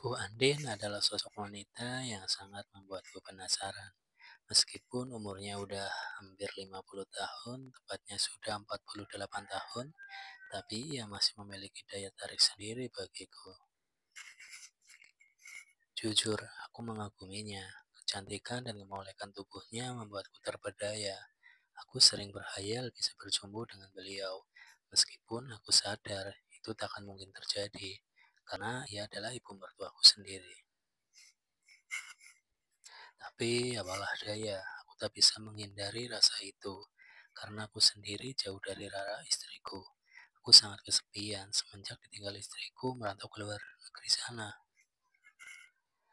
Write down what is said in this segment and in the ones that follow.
Bu Andin adalah sosok wanita yang sangat membuatku penasaran. Meskipun umurnya udah hampir 50 tahun, tepatnya sudah 48 tahun, tapi ia masih memiliki daya tarik sendiri bagiku. Jujur, aku mengaguminya. Kecantikan dan kemolekan tubuhnya membuatku terpedaya. Aku sering berhayal bisa berjumpa dengan beliau, meskipun aku sadar itu takkan mungkin terjadi, karena ia adalah ibu mertuaku sendiri. Tapi apalah daya, aku tak bisa menghindari rasa itu, karena aku sendiri jauh dari Rara istriku. Aku sangat kesepian semenjak ditinggal istriku merantau keluar negeri sana.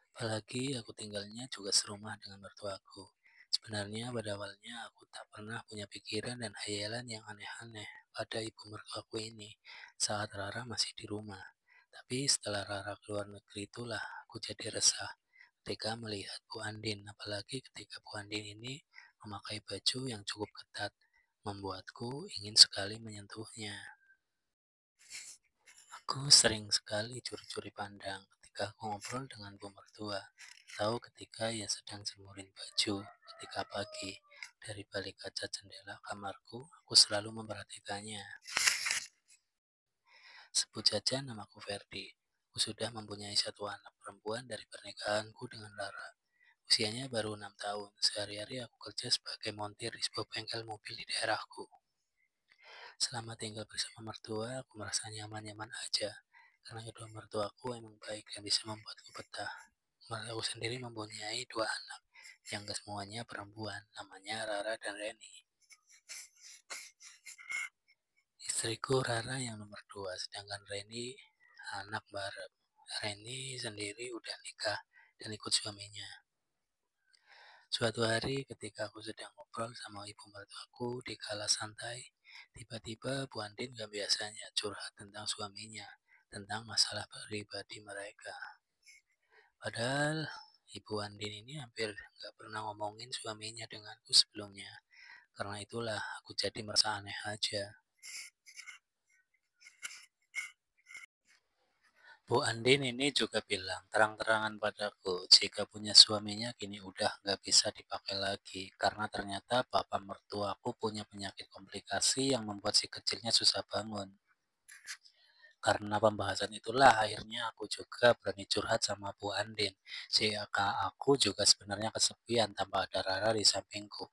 Apalagi aku tinggalnya juga serumah dengan mertuaku. Sebenarnya pada awalnya aku tak pernah punya pikiran dan hayalan yang aneh-aneh pada ibu mertuaku ini saat Rara masih di rumah. Tapi setelah Rara keluar negeri itulah aku jadi resah ketika melihat Bu Andin, apalagi ketika Bu Andin ini memakai baju yang cukup ketat, membuatku ingin sekali menyentuhnya. Aku sering sekali curi-curi pandang ketika aku ngobrol dengan bu mertua, atau ketika ia sedang jemurin baju ketika pagi. Dari balik kaca jendela kamarku, aku selalu memperhatikannya. Sebut saja namaku Ferdi. Aku sudah mempunyai satu anak perempuan dari pernikahanku dengan Lara. Usianya baru 6 tahun. Sehari-hari aku kerja sebagai montir di sebuah bengkel mobil di daerahku. Selama tinggal bersama mertua, aku merasa nyaman-nyaman aja. Karena kedua mertuaku emang baik dan bisa membuatku betah. Mertuaku sendiri mempunyai dua anak, yang kesemuanya perempuan, namanya Rara dan Reni. Istriku Rara yang nomor dua, sedangkan Reni anak bareng. Reni sendiri udah nikah dan ikut suaminya. Suatu hari ketika aku sedang ngobrol sama ibu mertuaku di kala santai, tiba-tiba Bu Andin gak biasanya curhat tentang suaminya, tentang masalah pribadi mereka. Padahal Ibu Andin ini hampir gak pernah ngomongin suaminya denganku sebelumnya. Karena itulah aku jadi merasa aneh aja. Bu Andin ini juga bilang terang-terangan padaku jika punya suaminya kini udah gak bisa dipakai lagi karena ternyata papa mertuaku punya penyakit komplikasi yang membuat si kecilnya susah bangun. Karena pembahasan itulah akhirnya aku juga berani curhat sama Bu Andin. Jika aku juga sebenarnya kesepian tanpa ada Rara di sampingku.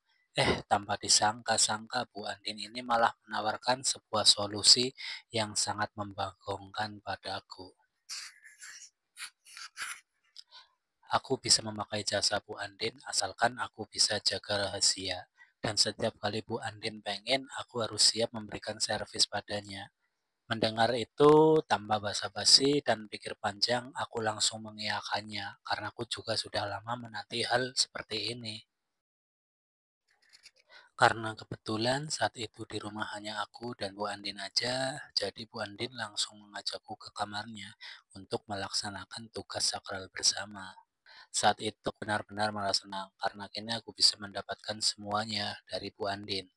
Tanpa disangka-sangka Bu Andin ini malah menawarkan sebuah solusi yang sangat membagongkan padaku. Aku bisa memakai jasa Bu Andin asalkan aku bisa jaga rahasia. Dan setiap kali Bu Andin pengen, aku harus siap memberikan servis padanya. Mendengar itu tanpa basa-basi dan pikir panjang, aku langsung mengiyakannya karena aku juga sudah lama menanti hal seperti ini. Karena kebetulan saat itu di rumah hanya aku dan Bu Andin aja, jadi Bu Andin langsung mengajakku ke kamarnya untuk melaksanakan tugas sakral bersama. Saat itu benar-benar merasa senang karena kini aku bisa mendapatkan semuanya dari Bu Andin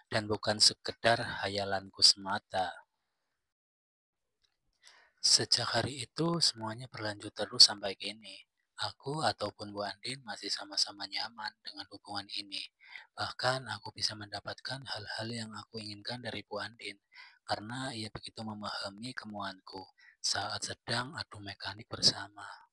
dan bukan sekedar hayalanku semata. Sejak hari itu semuanya berlanjut terus sampai kini. Aku ataupun Bu Andin masih sama-sama nyaman dengan hubungan ini. Bahkan aku bisa mendapatkan hal-hal yang aku inginkan dari Bu Andin karena ia begitu memahami kemauanku saat sedang adu mekanik bersama.